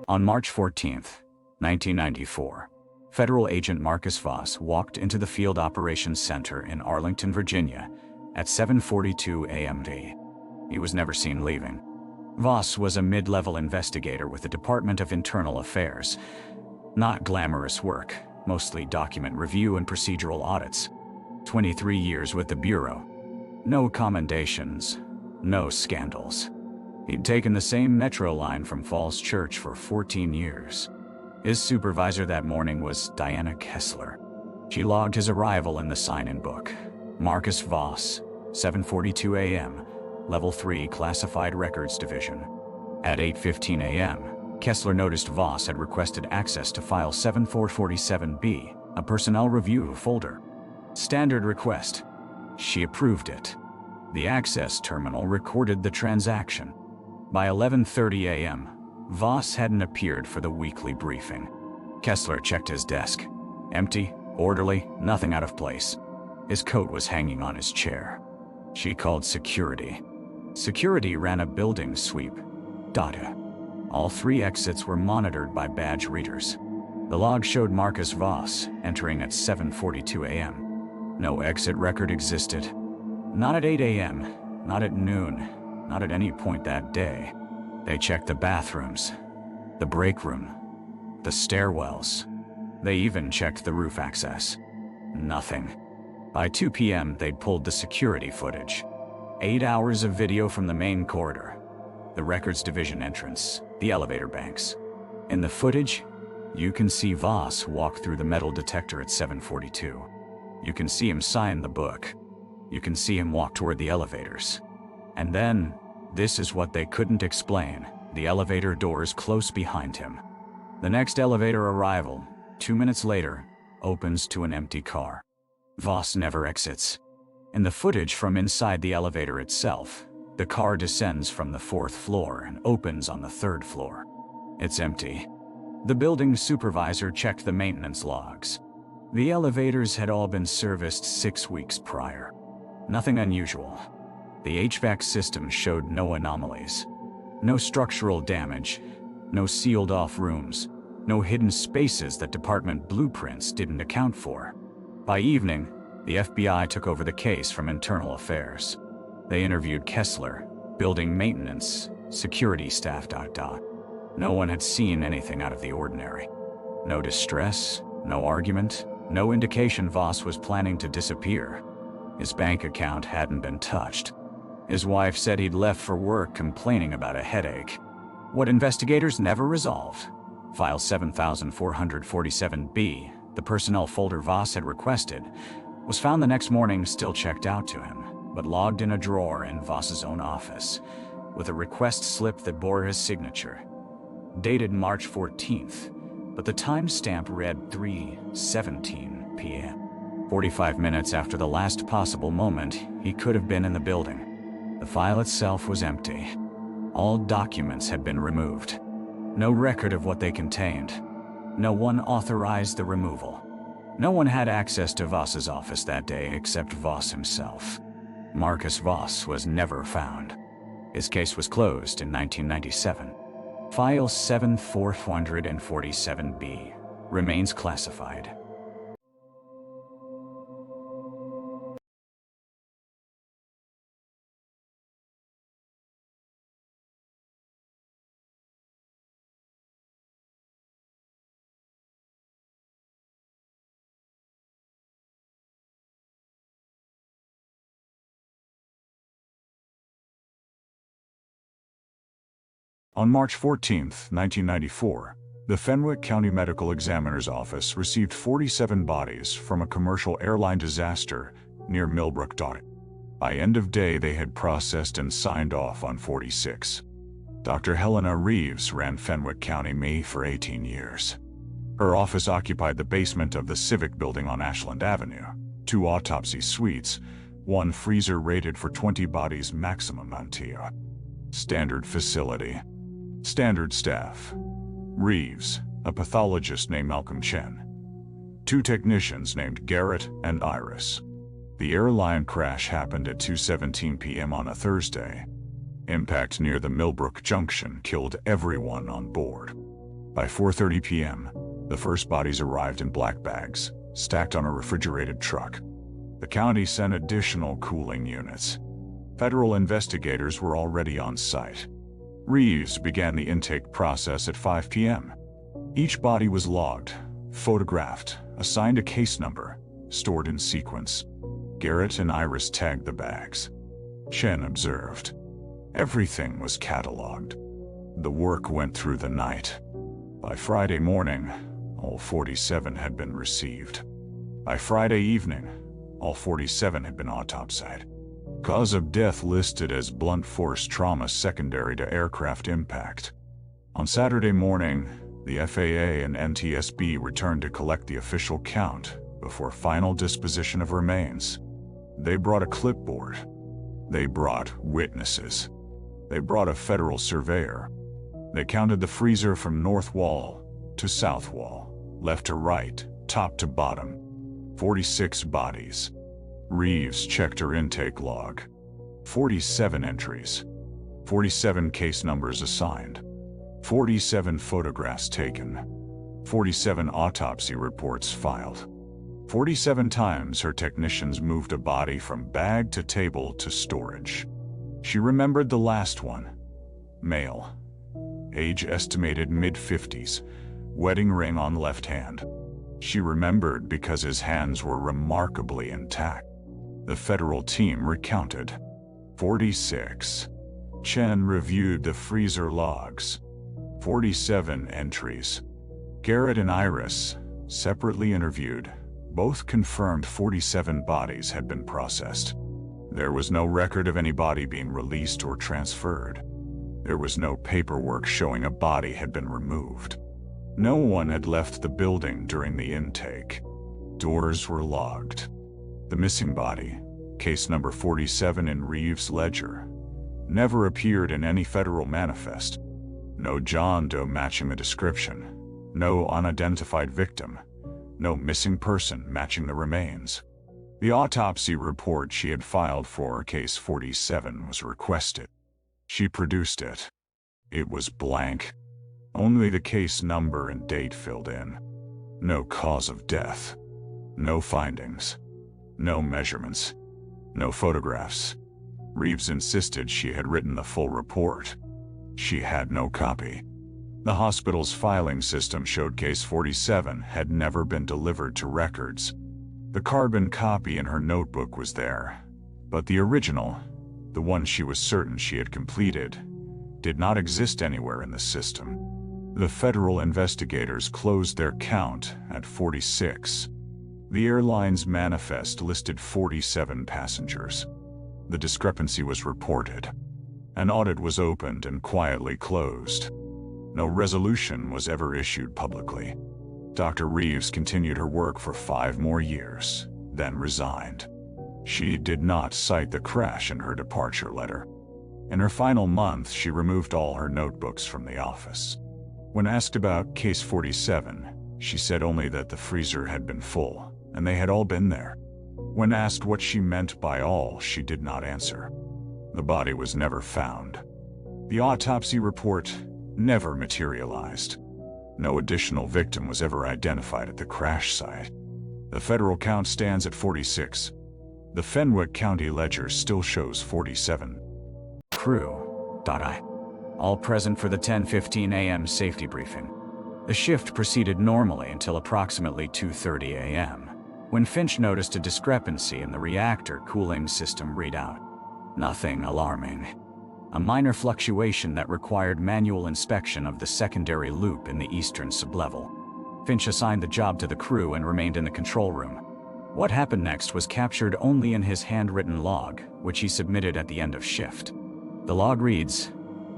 On March 14, 1994, federal agent Marcus Voss walked into the Field Operations Center in Arlington, Virginia at 7:42 a.m. He was never seen leaving. Voss was a mid-level investigator with the Department of Internal Affairs. Not glamorous work, mostly document review and procedural audits. 23 years with the Bureau. No commendations, no scandals. He'd taken the same metro line from Falls Church for 14 years. His supervisor that morning was Diana Kessler. She logged his arrival in the sign-in book. Marcus Voss, 7:42 a.m., Level 3 Classified Records Division. At 8:15 a.m., Kessler noticed Voss had requested access to File 7447B, a personnel review folder. Standard request. She approved it. The access terminal recorded the transaction. By 11:30 a.m., Voss hadn't appeared for the weekly briefing. Kessler checked his desk. Empty, orderly, nothing out of place. His coat was hanging on his chair. She called security. Security ran a building sweep. Data. All 3 exits were monitored by badge readers. The log showed Marcus Voss entering at 7:42 a.m. No exit record existed. Not at 8 a.m., not at noon, not at any point that day. They checked the bathrooms, the break room, the stairwells. They even checked the roof access. Nothing. By 2 p.m., they'd pulled the security footage. 8 hours of video from the main corridor, the records division entrance, the elevator banks. In the footage, you can see Voss walk through the metal detector at 7:42. You can see him sign the book. You can see him walk toward the elevators. And then, this is what they couldn't explain, the elevator doors close behind him. The next elevator arrival, 2 minutes later, opens to an empty car. Voss never exits. In the footage from inside the elevator itself, the car descends from the 4th floor and opens on the 3rd floor. It's empty. The building supervisor checked the maintenance logs. The elevators had all been serviced 6 weeks prior. Nothing unusual. The HVAC system showed no anomalies. No structural damage, no sealed-off rooms, no hidden spaces that department blueprints didn't account for. By evening, the FBI took over the case from Internal Affairs. They interviewed Kessler, building maintenance, security staff. No one had seen anything out of the ordinary. No distress, no argument, no indication Voss was planning to disappear. His bank account hadn't been touched. His wife said he'd left for work complaining about a headache. What investigators never resolved. File 7447B, the personnel folder Voss had requested, was found the next morning still checked out to him, but logged in a drawer in Voss's own office, with a request slip that bore his signature. Dated March 14th, but the timestamp read 3:17 p.m. 45 minutes after the last possible moment he could have been in the building. The file itself was empty. All documents had been removed. No record of what they contained. No one authorized the removal. No one had access to Voss's office that day except Voss himself. Marcus Voss was never found. His case was closed in 1997. File 7447B remains classified. On March 14, 1994, the Fenwick County Medical Examiner's Office received 47 bodies from a commercial airline disaster near Millbrook. By end of day, they had processed and signed off on 46. Dr. Helena Reeves ran Fenwick County ME for 18 years. Her office occupied the basement of the Civic Building on Ashland Avenue, 2 autopsy suites, 1 freezer rated for 20 bodies maximum Antio. Standard facility. Standard staff. Reeves, a pathologist named Malcolm Chen. 2 technicians named Garrett and Iris. The airline crash happened at 2:17 p.m. on a Thursday. Impact near the Millbrook Junction killed everyone on board. By 4:30 p.m., the first bodies arrived in black bags, stacked on a refrigerated truck. The county sent additional cooling units. Federal investigators were already on site. Reeves began the intake process at 5 p.m. Each body was logged, photographed, assigned a case number, stored in sequence. Garrett and Iris tagged the bags. Chen observed. Everything was cataloged. The work went through the night. By Friday morning, all 47 had been received. By Friday evening, all 47 had been autopsied. Cause of death listed as blunt force trauma secondary to aircraft impact. On Saturday morning, the FAA and NTSB returned to collect the official count before final disposition of remains. They brought a clipboard. They brought witnesses. They brought a federal surveyor. They counted the freezer from north wall to south wall, left to right, top to bottom. 46 bodies. Reeves checked her intake log. 47 entries. 47 case numbers assigned. 47 photographs taken. 47 autopsy reports filed. 47 times her technicians moved a body from bag to table to storage. She remembered the last one. Male. Age estimated mid-50s. Wedding ring on left hand. She remembered because his hands were remarkably intact. The federal team recounted. 46. Chen reviewed the freezer logs. 47 entries. Garrett and Iris, separately interviewed, both confirmed 47 bodies had been processed. There was no record of any body being released or transferred. There was no paperwork showing a body had been removed. No one had left the building during the intake. Doors were logged. The missing body, case number 47 in Reeves' ledger, never appeared in any federal manifest. No John Doe matching the description. No unidentified victim. No missing person matching the remains. The autopsy report she had filed for case 47 was requested. She produced it. It was blank. Only the case number and date filled in. No cause of death. No findings. No measurements. No photographs. Reeves insisted she had written the full report. She had no copy. The hospital's filing system showed case 47 had never been delivered to records. The carbon copy in her notebook was there, but the original, the one she was certain she had completed, did not exist anywhere in the system. The federal investigators closed their count at 46. The airline's manifest listed 47 passengers. The discrepancy was reported. An audit was opened and quietly closed. No resolution was ever issued publicly. Dr. Reeves continued her work for 5 more years, then resigned. She did not cite the crash in her departure letter. In her final month, she removed all her notebooks from the office. When asked about case 47, she said only that the freezer had been full, and they had all been there. When asked what she meant by all, she did not answer. The body was never found. The autopsy report never materialized. No additional victim was ever identified at the crash site. The federal count stands at 46. The Fenwick County ledger still shows 47. Crew.I. All present for the 10:15 a.m. safety briefing. The shift proceeded normally until approximately 2:30 a.m., when Finch noticed a discrepancy in the reactor cooling system readout. Nothing alarming. A minor fluctuation that required manual inspection of the secondary loop in the eastern sublevel. Finch assigned the job to the crew and remained in the control room. What happened next was captured only in his handwritten log, which he submitted at the end of shift. The log reads,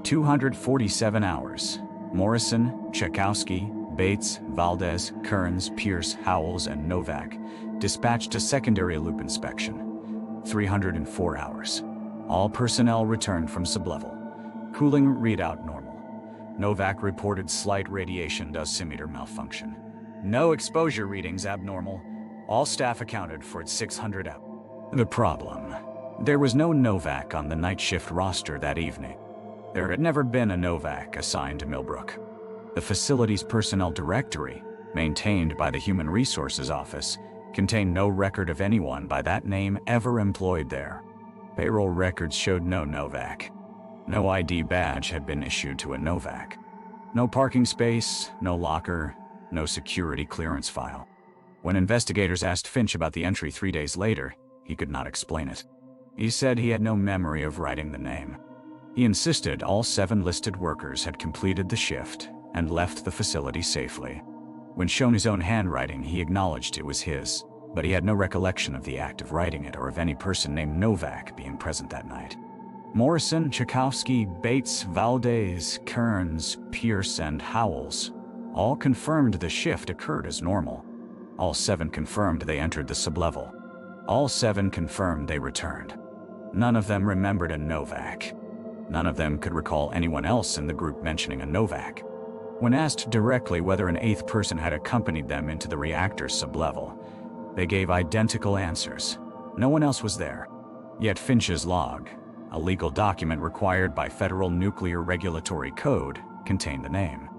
247 hours. Morrison, Tchaikovsky, Bates, Valdez, Kearns, Pierce, Howells, and Novak dispatched to secondary loop inspection. 304 hours. All personnel returned from sublevel. Cooling readout normal. Novak reported slight radiation dosimeter malfunction. No exposure readings abnormal. All staff accounted for its 600 hours. The problem: there was no Novak on the night shift roster that evening. There had never been a Novak assigned to Millbrook. The facility's personnel directory, maintained by the Human Resources Office, contained no record of anyone by that name ever employed there. Payroll records showed no Novak. No ID badge had been issued to a Novak. No parking space, no locker, no security clearance file. When investigators asked Finch about the entry 3 days later, he could not explain it. He said he had no memory of writing the name. He insisted all 7 listed workers had completed the shift and left the facility safely. When shown his own handwriting, he acknowledged it was his, but he had no recollection of the act of writing it or of any person named Novak being present that night. Morrison, Tchaikovsky, Bates, Valdez, Kearns, Pierce, and Howells all confirmed the shift occurred as normal. All 7 confirmed they entered the sublevel. All 7 confirmed they returned. None of them remembered a Novak. None of them could recall anyone else in the group mentioning a Novak. When asked directly whether an 8th person had accompanied them into the reactor's sublevel, they gave identical answers. No one else was there. Yet Finch's log, a legal document required by Federal Nuclear Regulatory Code, contained the name.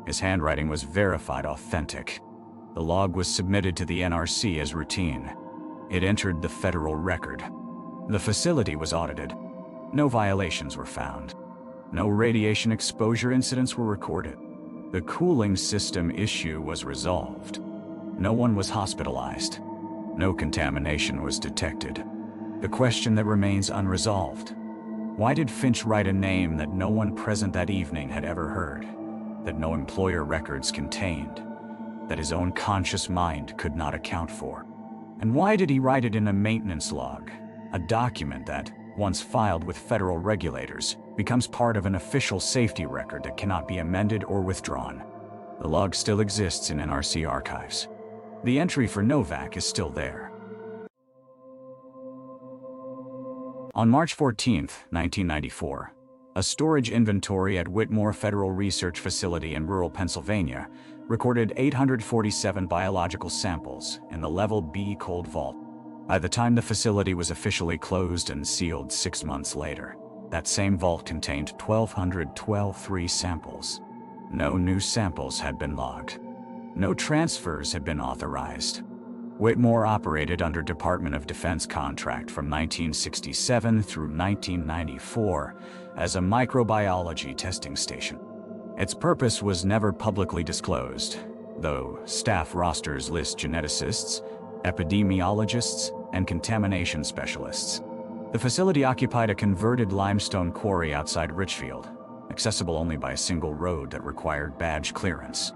His handwriting was verified authentic. The log was submitted to the NRC as routine. It entered the federal record. The facility was audited. No violations were found. No radiation exposure incidents were recorded. The cooling system issue was resolved. No one was hospitalized. No contamination was detected. The question that remains unresolved: why did Finch write a name that no one present that evening had ever heard, that no employer records contained, that his own conscious mind could not account for? And why did he write it in a maintenance log, a document that, once filed with federal regulators, becomes part of an official safety record that cannot be amended or withdrawn? The log still exists in NRC archives. The entry for Novak is still there. On March 14, 1994, a storage inventory at Whitmore Federal Research Facility in rural Pennsylvania recorded 847 biological samples in the Level B cold vault. By the time the facility was officially closed and sealed 6 months later, that same vault contained 1,212 free samples. No new samples had been logged. No transfers had been authorized. Whitmore operated under Department of Defense contract from 1967 through 1994 as a microbiology testing station. Its purpose was never publicly disclosed, though staff rosters list geneticists, epidemiologists, and contamination specialists. The facility occupied a converted limestone quarry outside Richfield, accessible only by a single road that required badge clearance.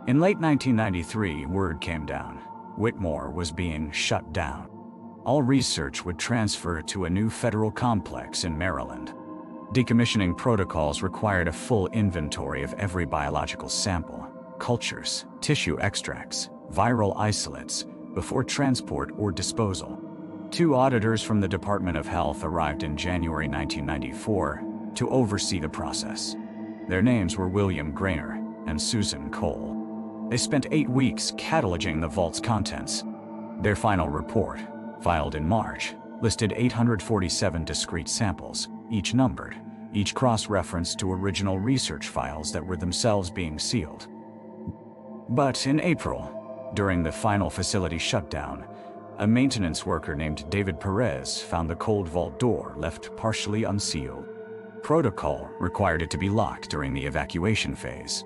In late 1993, word came down: Whitmore was being shut down. All research would transfer to a new federal complex in Maryland. Decommissioning protocols required a full inventory of every biological sample, cultures, tissue extracts, viral isolates, before transport or disposal. 2 auditors from the Department of Health arrived in January 1994 to oversee the process. Their names were William Grainer and Susan Cole. They spent 8 weeks cataloging the vault's contents. Their final report, filed in March, listed 847 discrete samples, each numbered, each cross-referenced to original research files that were themselves being sealed. But in April, during the final facility shutdown, a maintenance worker named David Perez found the cold vault door left partially unsealed. Protocol required it to be locked during the evacuation phase.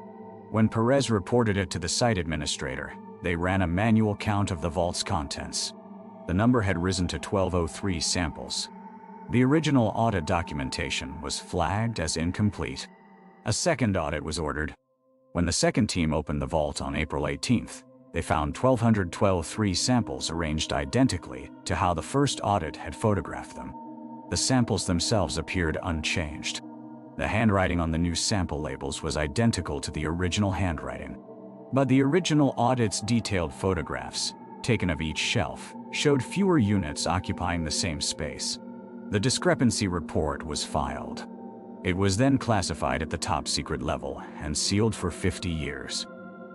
When Perez reported it to the site administrator, they ran a manual count of the vault's contents. The number had risen to 1,203 samples. The original audit documentation was flagged as incomplete. A second audit was ordered. When the second team opened the vault on April 18th, they found 1,212 free samples arranged identically to how the first audit had photographed them. The samples themselves appeared unchanged. The handwriting on the new sample labels was identical to the original handwriting. But the original audit's detailed photographs, taken of each shelf, showed fewer units occupying the same space. The discrepancy report was filed. It was then classified at the top secret level and sealed for 50 years.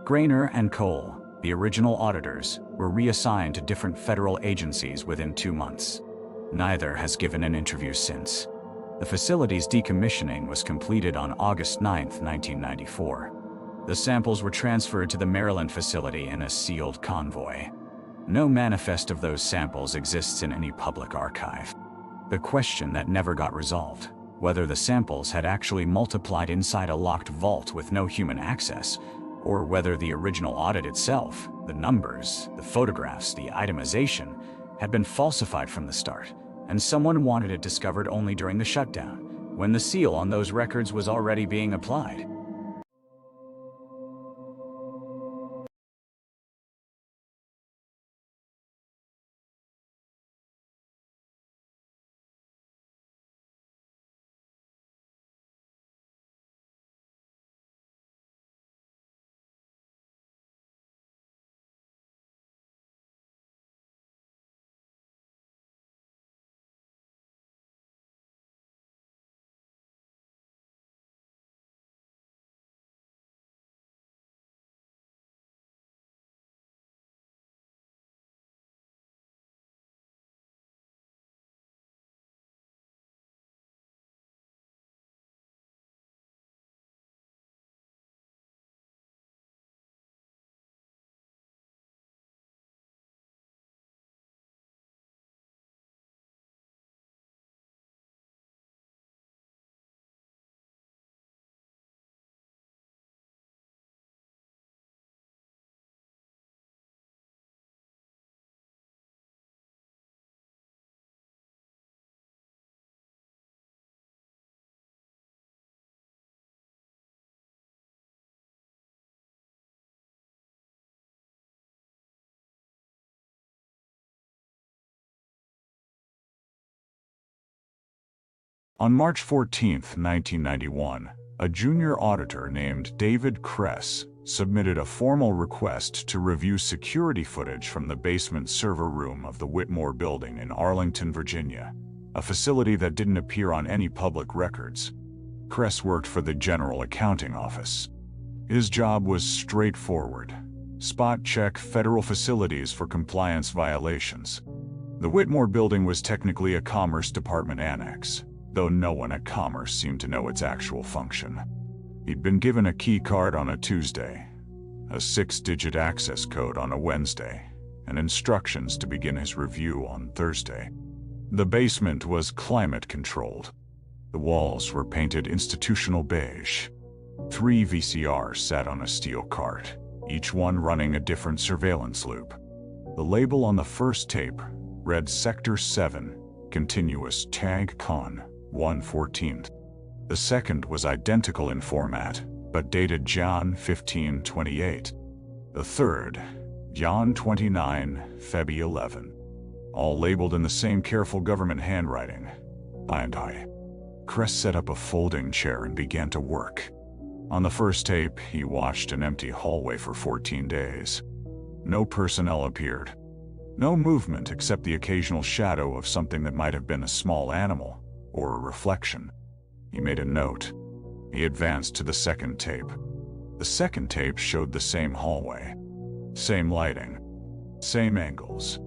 Grainer and Cole, the original auditors, were reassigned to different federal agencies within 2 months. Neither has given an interview since. The facility's decommissioning was completed on August 9, 1994. The samples were transferred to the Maryland facility in a sealed convoy. No manifest of those samples exists in any public archive. The question that never got resolved, whether the samples had actually multiplied inside a locked vault with no human access, or whether the original audit itself, the numbers, the photographs, the itemization, had been falsified from the start, and someone wanted it discovered only during the shutdown, when the seal on those records was already being applied. On March 14, 1991, a junior auditor named David Kress submitted a formal request to review security footage from the basement server room of the Whitmore building in Arlington, Virginia, a facility that didn't appear on any public records. Kress worked for the General Accounting Office. His job was straightforward: spot check federal facilities for compliance violations. The Whitmore building was technically a Commerce Department annex, though no one at Commerce seemed to know its actual function. He'd been given a key card on a Tuesday, a 6-digit access code on a Wednesday, and instructions to begin his review on Thursday. The basement was climate-controlled. The walls were painted institutional beige. 3 VCRs sat on a steel cart, each one running a different surveillance loop. The label on the first tape read Sector 7, Continuous Tag Con 1/14. The second was identical in format, but dated Jan 15/28. The third, Jan 29, Feb 11. All labeled in the same careful government handwriting. I. Kress set up a folding chair and began to work. On the first tape, he watched an empty hallway for 14 days. No personnel appeared. No movement except the occasional shadow of something that might have been a small animal or a reflection. He made a note. He advanced to the second tape. The second tape showed the same hallway, same lighting, same angles.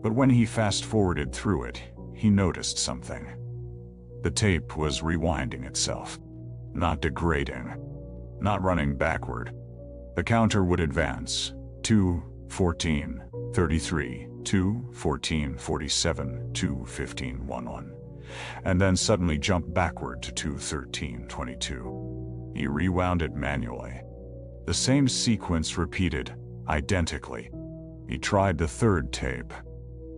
But when he fast-forwarded through it, he noticed something. The tape was rewinding itself, not degrading, not running backward. The counter would advance, 2:14:33, 2:14:47, 2:15:11, and then suddenly jump backward to 2:13:22. He rewound it manually. The same sequence repeated, identically. He tried the third tape.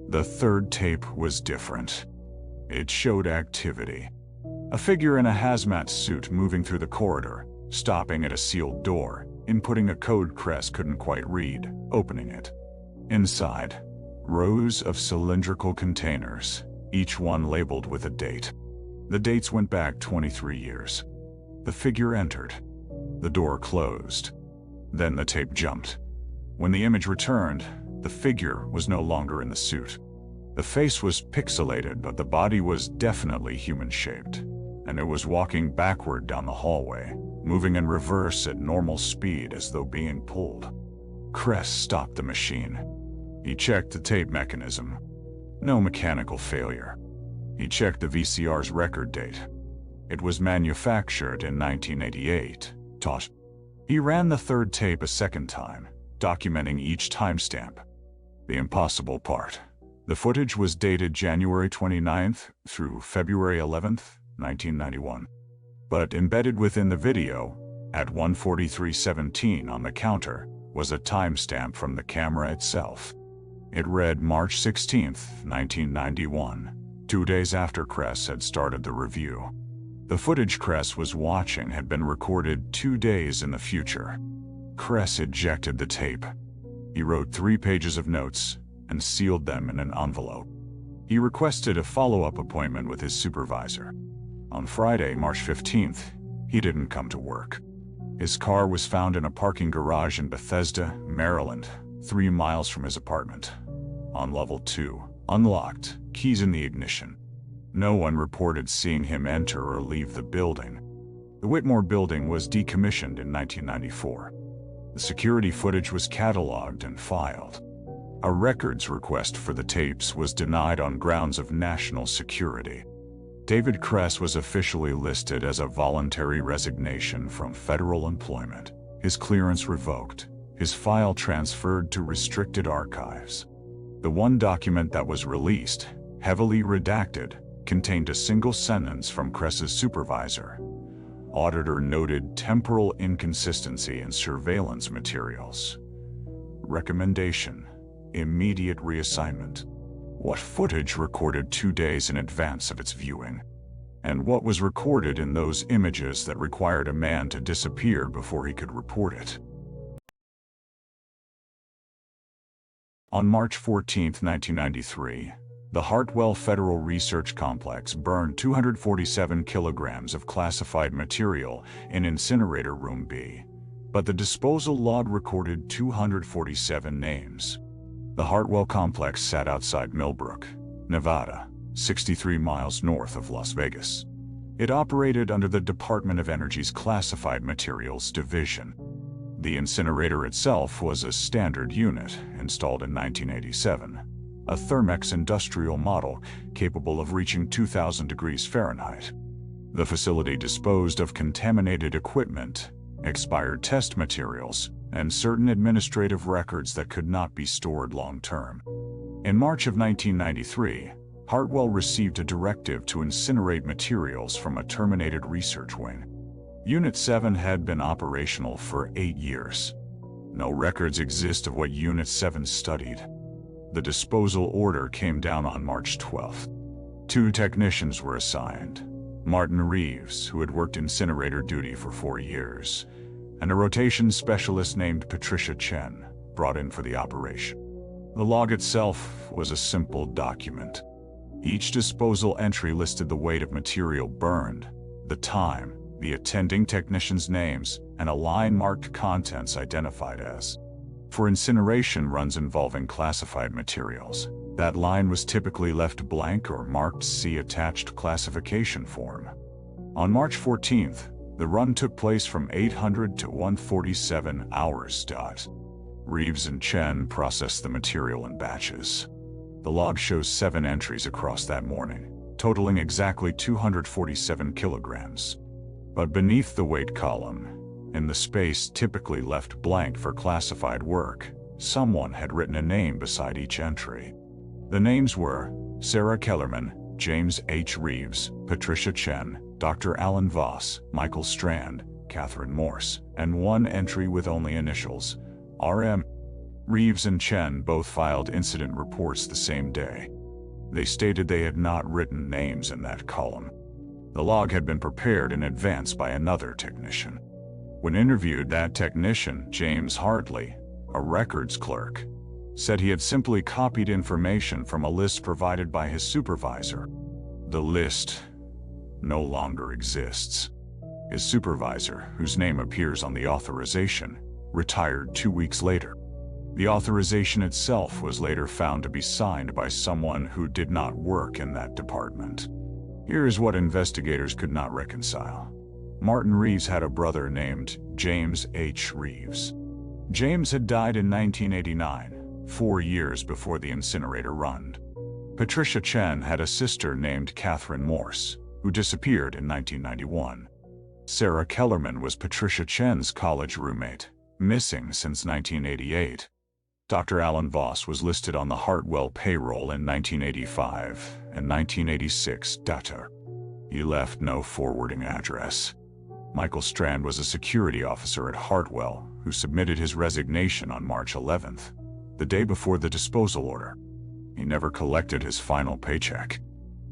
The third tape was different. It showed activity. A figure in a hazmat suit moving through the corridor, stopping at a sealed door, inputting a code Kress couldn't quite read, opening it. Inside, rows of cylindrical containers, each one labeled with a date. The dates went back 23 years. The figure entered. The door closed. Then the tape jumped. When the image returned, the figure was no longer in the suit. The face was pixelated, but the body was definitely human-shaped, and it was walking backward down the hallway, moving in reverse at normal speed as though being pulled. Kress stopped the machine. He checked the tape mechanism. No mechanical failure. He checked the VCR's record date. It was manufactured in 1988. He ran the third tape a second time, documenting each timestamp. The impossible part: the footage was dated January 29th through February 11th, 1991. But embedded within the video, at 1:43:17 on the counter, was a timestamp from the camera itself. It read March 16th, 1991, 2 days after Kress had started the review. The footage Kress was watching had been recorded 2 days in the future. Kress ejected the tape. He wrote 3 pages of notes and sealed them in an envelope. He requested a follow-up appointment with his supervisor. On Friday, March 15th, he didn't come to work. His car was found in a parking garage in Bethesda, Maryland, 3 miles from his apartment. On level 2, unlocked, keys in the ignition. No one reported seeing him enter or leave the building. The Whitmore building was decommissioned in 1994. The security footage was cataloged and filed. A records request for the tapes was denied on grounds of national security. David Kress was officially listed as a voluntary resignation from federal employment, his clearance revoked, his file transferred to restricted archives. The one document that was released, heavily redacted, contained a single sentence from Kress's supervisor. Auditor noted temporal inconsistency in surveillance materials. Recommendation: immediate reassignment. What footage recorded 2 days in advance of its viewing? And what was recorded in those images that required a man to disappear before he could report it? On March 14, 1993, the Hartwell Federal Research Complex burned 247 kilograms of classified material in Incinerator Room B, but the disposal log recorded 247 names. The Hartwell complex sat outside Millbrook, Nevada, 63 miles north of Las Vegas. It operated under the Department of Energy's Classified Materials Division. The incinerator itself was a standard unit installed in 1987, a Thermex industrial model capable of reaching 2,000 degrees Fahrenheit. The facility disposed of contaminated equipment, expired test materials, and certain administrative records that could not be stored long-term. In March of 1993, Hartwell received a directive to incinerate materials from a terminated research wing. Unit 7 had been operational for 8 years. No records exist of what Unit 7 studied. The disposal order came down on March 12th. 2 technicians were assigned: Martin Reeves, who had worked incinerator duty for 4 years, and a rotation specialist named Patricia Chen, brought in for the operation. The log itself was a simple document. Each disposal entry listed the weight of material burned, the time, the attending technicians' names, and a line marked contents identified as. For incineration runs involving classified materials, that line was typically left blank or marked "See attached classification form." On March 14th, the run took place from 800 to 147 hours. Reeves and Chen processed the material in batches. The log shows 7 entries across that morning, totaling exactly 247 kilograms. But beneath the weight column, in the space typically left blank for classified work, someone had written a name beside each entry. The names were Sarah Kellerman, James H. Reeves, Patricia Chen, Dr. Alan Voss, Michael Strand, Catherine Morse, and one entry with only initials, RM. Reeves and Chen both filed incident reports the same day. They stated they had not written names in that column. The log had been prepared in advance by another technician. When interviewed, that technician, James Hartley, a records clerk, said he had simply copied information from a list provided by his supervisor. The list no longer exists. His supervisor, whose name appears on the authorization, retired 2 weeks later. The authorization itself was later found to be signed by someone who did not work in that department. Here is what investigators could not reconcile. Martin Reeves had a brother named James H. Reeves. James had died in 1989, 4 years before the incinerator run. Patricia Chen had a sister named Catherine Morse, who disappeared in 1991. Sarah Kellerman was Patricia Chen's college roommate, missing since 1988. Dr. Alan Voss was listed on the Hartwell payroll in 1985 and 1986 data. He left no forwarding address. Michael Strand was a security officer at Hartwell who submitted his resignation on March 11th, the day before the disposal order. He never collected his final paycheck.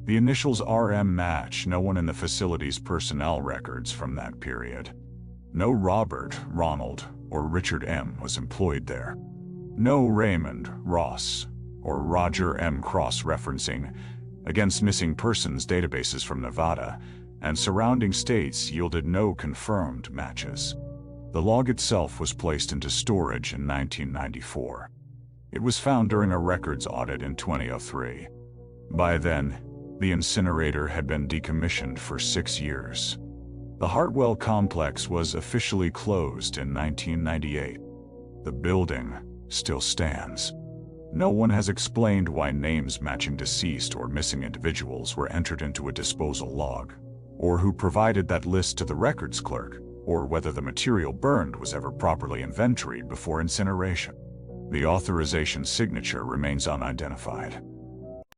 The initials RM match no one in the facility's personnel records from that period. No Robert, Ronald, or Richard M. was employed there. No Raymond, Ross, or Roger M. cross-referencing against missing persons databases from Nevada and surrounding states yielded no confirmed matches. The log itself was placed into storage in 1994. It was found during a records audit in 2003. By then, the incinerator had been decommissioned for 6 years. The Hartwell complex was officially closed in 1998. The building still stands. No one has explained why names matching deceased or missing individuals were entered into a disposal log, or who provided that list to the records clerk, or whether the material burned was ever properly inventoried before incineration. The authorization signature remains unidentified.